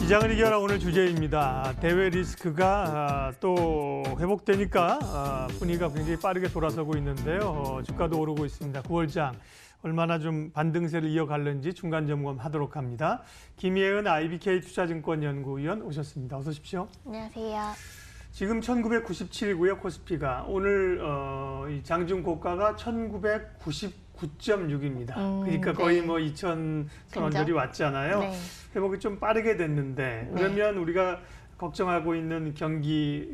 시장을 이겨라 오늘 주제입니다. 대외 리스크가 또 회복되니까 분위기가 굉장히 빠르게 돌아서고 있는데요. 주가도 오르고 있습니다. 9월장 얼마나 좀 반등세를 이어갈는지 중간 점검하도록 합니다. 김예은 IBK 투자증권연구위원 오셨습니다. 어서 오십시오. 안녕하세요. 지금 1997이고요. 코스피가 오늘 이 장중 고가가 1999.6입니다. 그러니까 거의 네. 뭐 2,000선 언저리 왔잖아요. 네. 회복이 좀 빠르게 됐는데 그러면 우리가 걱정하고 있는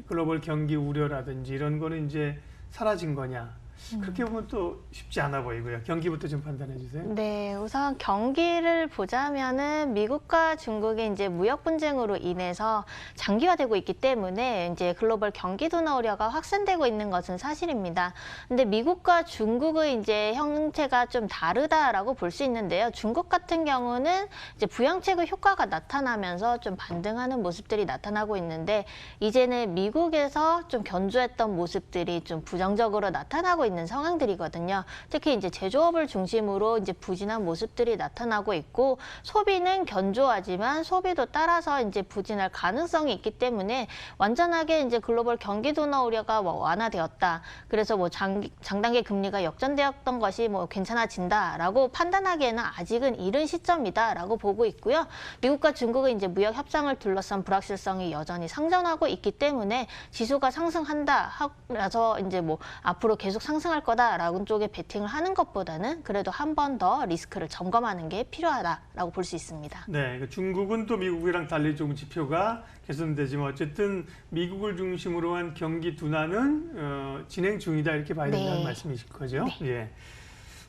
글로벌 경기 우려라든지 이런 거는 이제 사라진 거냐? 그렇게 보면 또 쉽지 않아 보이고요. 경기부터 좀 판단해 주세요. 네, 우선 경기를 보자면은 미국과 중국의 이제 무역 분쟁으로 인해서 장기화되고 있기 때문에 이제 글로벌 경기 둔화 우려가 확산되고 있는 것은 사실입니다. 근데 미국과 중국의 이제 형태가 좀 다르다라고 볼 수 있는데요. 중국 같은 경우는 이제 부양책의 효과가 나타나면서 좀 반등하는 모습들이 나타나고 있는데 이제는 미국에서 좀 견조했던 모습들이 좀 부정적으로 나타나고 있는 상황들이거든요. 특히 이제 제조업을 중심으로 이제 부진한 모습들이 나타나고 있고 소비는 견조하지만 소비도 따라서 이제 부진할 가능성이 있기 때문에 완전하게 이제 글로벌 경기 둔화 우려가 완화되었다. 그래서 뭐 장단기 금리가 역전되었던 것이 뭐 괜찮아진다라고 판단하기에는 아직은 이른 시점이다라고 보고 있고요. 미국과 중국의 이제 무역 협상을 둘러싼 불확실성이 여전히 상존하고 있기 때문에 지수가 상승한다 하면서 이제 뭐 앞으로 계속 상승할 거다라는 쪽에 베팅을 하는 것보다는 그래도 한 번 더 리스크를 점검하는 게 필요하다라고 볼 수 있습니다. 네, 중국은 또 미국이랑 달리 조금 지표가 개선되지만 어쨌든 미국을 중심으로 한 경기 둔화는 진행 중이다 이렇게 봐야 된다는 말씀이실 거죠? 네. 예.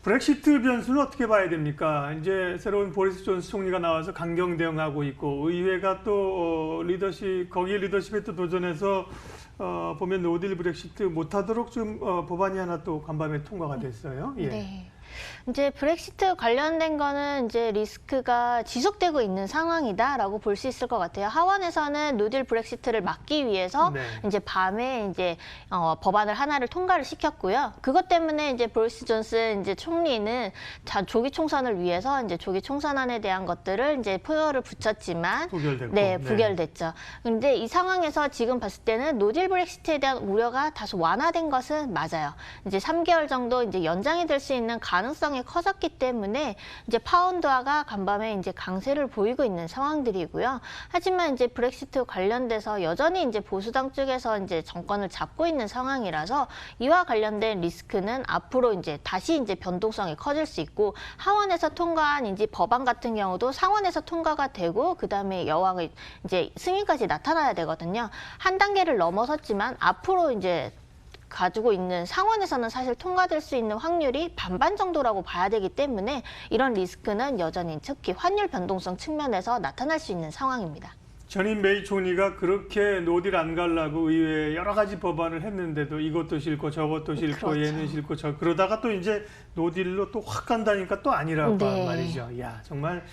브렉시트 변수는 어떻게 봐야 됩니까? 이제 새로운 보리스 존스 총리가 나와서 강경 대응하고 있고 의회가 또 거기에 리더십에 또 도전해서 보면 노딜 브렉시트 못하도록 좀 법안이 하나 또 간밤에 통과가 됐어요. 예. 네. 이제 브렉시트 관련된 거는 이제 리스크가 지속되고 있는 상황이다라고 볼 수 있을 것 같아요. 하원에서는 노딜 브렉시트를 막기 위해서 이제 밤에 이제 법안을 하나를 통과를 시켰고요. 그것 때문에 이제 보리스 존슨 이제 총리는 조기 총선을 위해서 이제 조기 총선안에 대한 것들을 이제 표어를 붙였지만 부결됐고. 네, 부결됐죠. 그런데 이 상황에서 지금 봤을 때는 노딜 브렉시트에 대한 우려가 다소 완화된 것은 맞아요. 이제 3개월 정도 이제 연장이 될 수 있는 가능성이 커졌기 때문에 이제 파운드화가 간밤에 이제 강세를 보이고 있는 상황들이고요. 하지만 이제 브렉시트 관련돼서 여전히 이제 보수당 쪽에서 이제 정권을 잡고 있는 상황이라서 이와 관련된 리스크는 앞으로 이제 다시 이제 변동성이 커질 수 있고 하원에서 통과한 이제 법안 같은 경우도 상원에서 통과가 되고 그다음에 여왕의 이제 승인까지 나타나야 되거든요. 한 단계를 넘어섰지만 앞으로 이제 가지고 있는 상원에서는 사실 통과될 수 있는 확률이 반반 정도라고 봐야 되기 때문에 이런 리스크는 여전히 특히 환율 변동성 측면에서 나타날 수 있는 상황입니다. 전임 메이 총리가 그렇게 노딜 안 가려고 의회에 여러 가지 법안을 했는데도 이것도 싫고 저것도 싫고 그렇죠. 얘는 싫고 그러다가 또 이제 노딜로 또 확 간다니까 또 아니라고 말이죠. 야, 정말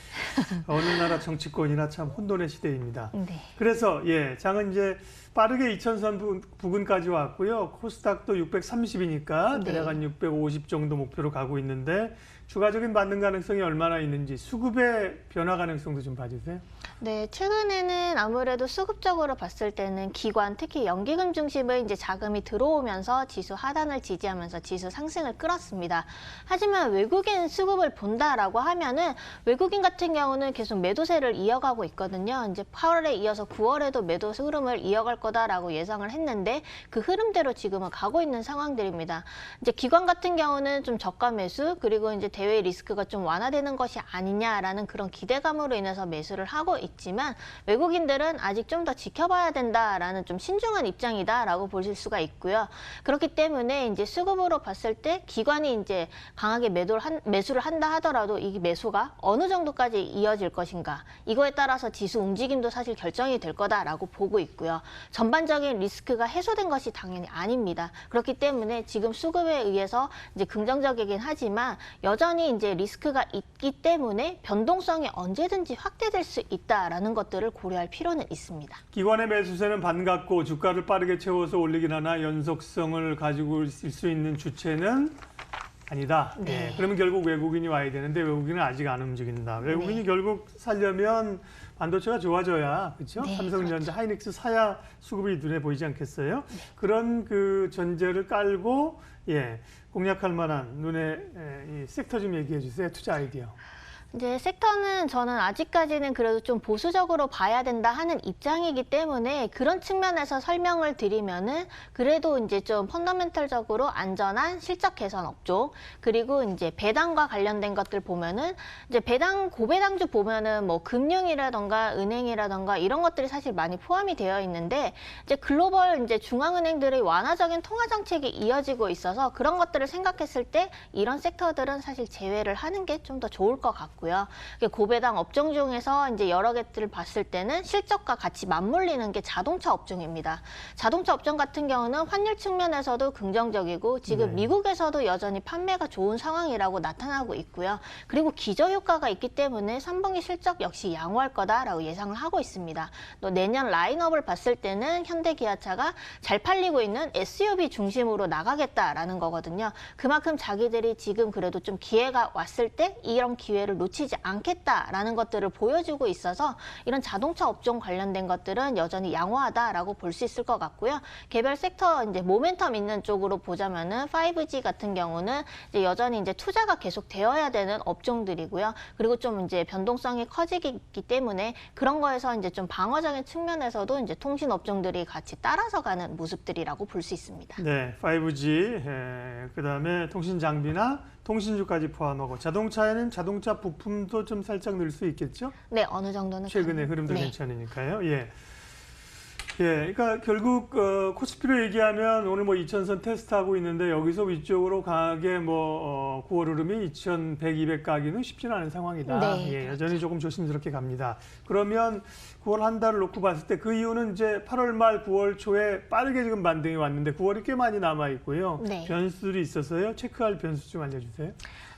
어느 나라 정치권이나 참 혼돈의 시대입니다. 네. 그래서 장은 이제 빠르게 2,000선 부근까지 왔고요. 코스닥도 630이니까 대략 한 650 정도 목표로 가고 있는데 추가적인 반등 가능성이 얼마나 있는지 수급의 변화 가능성도 좀 봐주세요. 네, 최근에는 아무래도 수급적으로 봤을 때는 기관, 특히 연기금 중심의 이제 자금이 들어오면서 지수 하단을 지지하면서 지수 상승을 끌었습니다. 하지만 외국인 수급을 본다라고 하면은 외국인 같은 경우는 계속 매도세를 이어가고 있거든요. 이제 8월에 이어서 9월에도 매도 흐름을 이어갈 거다라고 예상을 했는데 그 흐름대로 지금은 가고 있는 상황들입니다. 이제 기관 같은 경우는 좀 저가 매수 그리고 이제 대외 리스크가 좀 완화되는 것이 아니냐라는 그런 기대감으로 인해서 매수를 하고 있지만 외국인들은 아직 좀 더 지켜봐야 된다라는 좀 신중한 입장이다라고 보실 수가 있고요. 그렇기 때문에 이제 수급으로 봤을 때 기관이 이제 강하게 매수를 한다 하더라도 이 매수가 어느 정도까지 이어질 것인가 이거에 따라서 지수 움직임도 사실 결정이 될 거다라고 보고 있고요. 전반적인 리스크가 해소된 것이 당연히 아닙니다. 그렇기 때문에 지금 수급에 의해서 이제 긍정적이긴 하지만 여전히 이제 리스크가 있기 때문에 변동성이 언제든지 확대될 수 있다라는 것들을 고려할 필요는 있습니다. 기관의 매수세는 반갑고 주가를 빠르게 채워서 올리긴 하나 연속성을 가지고 있을 수 있는 주체는 아니다. 네. 예, 그러면 결국 외국인이 와야 되는데 외국인은 아직 안 움직인다. 외국인이 네. 결국 살려면 반도체가 좋아져야, 그렇죠? 네, 삼성전자, 하이닉스 사야 수급이 눈에 보이지 않겠어요? 그런 그 전제를 깔고 공략할 만한 이 섹터 좀 얘기해 주세요. 투자 아이디어. 이제 섹터는 저는 아직까지는 그래도 좀 보수적으로 봐야 된다 하는 입장이기 때문에 그런 측면에서 설명을 드리면은 그래도 이제 좀 펀더멘털적으로 안전한 실적 개선 업종, 그리고 이제 배당과 관련된 것들 보면은 이제 고배당주 보면은 뭐 금융이라던가 은행이라던가 이런 것들이 사실 많이 포함이 되어 있는데, 이제 글로벌 이제 중앙은행들의 완화적인 통화 정책이 이어지고 있어서 그런 것들을 생각했을 때 이런 섹터들은 사실 제외를 하는 게 좀 더 좋을 것 같고. 고배당 업종 중에서 이제 여러 개들을 봤을 때는 실적과 같이 맞물리는 게 자동차 업종입니다. 자동차 업종 같은 경우는 환율 측면에서도 긍정적이고 지금 미국에서도 여전히 판매가 좋은 상황이라고 나타나고 있고요. 그리고 기저효과가 있기 때문에 3분기 실적 역시 양호할 거다라고 예상을 하고 있습니다. 또 내년 라인업을 봤을 때는 현대기아차가 잘 팔리고 있는 SUV 중심으로 나가겠다라는 거거든요. 그만큼 자기들이 지금 그래도 좀 기회가 왔을 때 이런 기회를 놓치지 않겠다라는 것들을 보여주고 있어서 이런 자동차 업종 관련된 것들은 여전히 양호하다라고 볼 수 있을 것 같고요. 개별 섹터 이제 모멘텀 있는 쪽으로 보자면은 5G 같은 경우는 이제 여전히 이제 투자가 계속 되어야 되는 업종들이고요. 그리고 좀 이제 변동성이 커지기 때문에 그런 거에서 이제 좀 방어적인 측면에서도 이제 통신 업종들이 같이 따라서 가는 모습들이라고 볼 수 있습니다. 네, 5G, 그다음에 통신 장비나 통신주까지 포함하고 자동차에는 자동차 부품도 좀 살짝 늘 수 있겠죠? 네, 어느 정도는 최근에 흐름도 네. 괜찮으니까요. 그러니까 결국 코스피로 얘기하면 오늘 뭐 2000선 테스트하고 있는데 여기서 위쪽으로 강하게 9월 흐름이 2100, 200 가기는 쉽지는 않은 상황이다. 네, 여전히 조금 조심스럽게 갑니다. 그러면 9월 한 달을 놓고 봤을 때 그 이유는 이제 8월 말 9월 초에 빠르게 지금 반등이 왔는데 9월이 꽤 많이 남아 있고요. 네. 변수들이 있어서요. 체크할 변수 좀 알려주세요.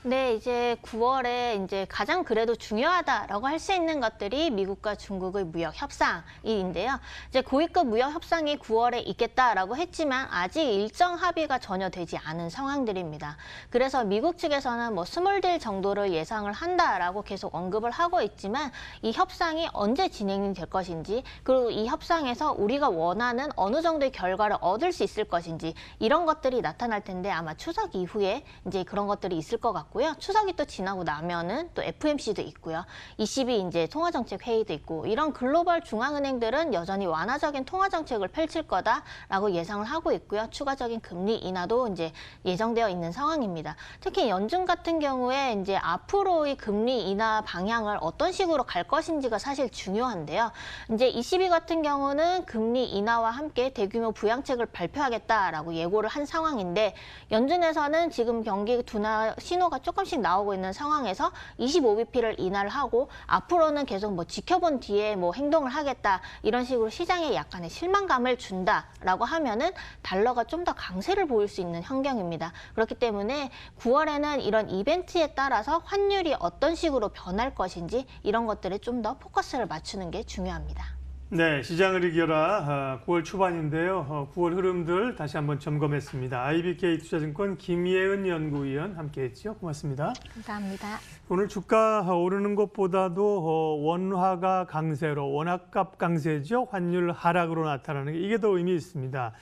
네, 이제 9월에 이제 가장 그래도 중요하다라고 할 수 있는 것들이 미국과 중국의 무역 협상인데요. 이제 고위급 무역 협상이 9월에 있겠다라고 했지만 아직 일정 합의가 전혀 되지 않은 상황들입니다. 그래서 미국 측에서는 뭐 스몰 딜 정도를 예상을 한다라고 계속 언급을 하고 있지만 이 협상이 언제 진행이 될 것인지, 그리고 이 협상에서 우리가 원하는 어느 정도의 결과를 얻을 수 있을 것인지 이런 것들이 나타날 텐데 아마 추석 이후에 이제 그런 것들이 있을 것 같고. 추석이 또 지나고 나면은 또 FOMC도 있고요. ECB 이제 통화정책 회의도 있고 이런 글로벌 중앙은행들은 여전히 완화적인 통화정책을 펼칠 거다라고 예상을 하고 있고요. 추가적인 금리 인하도 이제 예정되어 있는 상황입니다. 특히 연준 같은 경우에 이제 앞으로의 금리 인하 방향을 어떤 식으로 갈 것인지가 사실 중요한데요. 이제 ECB 같은 경우는 금리 인하와 함께 대규모 부양책을 발표하겠다라고 예고를 한 상황인데 연준에서는 지금 경기 둔화 신호가 조금씩 나오고 있는 상황에서 25bp를 인하를 하고 앞으로는 계속 뭐 지켜본 뒤에 뭐 행동을 하겠다 이런 식으로 시장에 약간의 실망감을 준다라고 하면은 달러가 좀 더 강세를 보일 수 있는 환경입니다. 그렇기 때문에 9월에는 이런 이벤트에 따라서 환율이 어떤 식으로 변할 것인지 이런 것들에 좀 더 포커스를 맞추는 게 중요합니다. 네, 시장을 이겨라 9월 초반인데요. 9월 흐름들 다시 한번 점검했습니다. IBK 투자증권 김예은 연구위원 함께했죠. 고맙습니다. 감사합니다. 오늘 주가 오르는 것보다도 원화가 강세로, 원화값 강세죠. 환율 하락으로 나타나는 게 이게 더 의미 있습니다.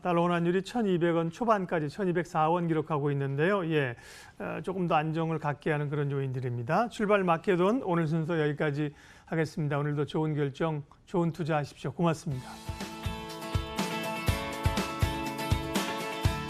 달러 환율이 1,200원 초반까지 1,204원 기록하고 있는데요. 조금 더 안정을 갖게 하는 그런 요인들입니다. 출발 마켓온 오늘 순서 여기까지 하겠습니다. 오늘도 좋은 결정, 좋은 투자하십시오. 고맙습니다.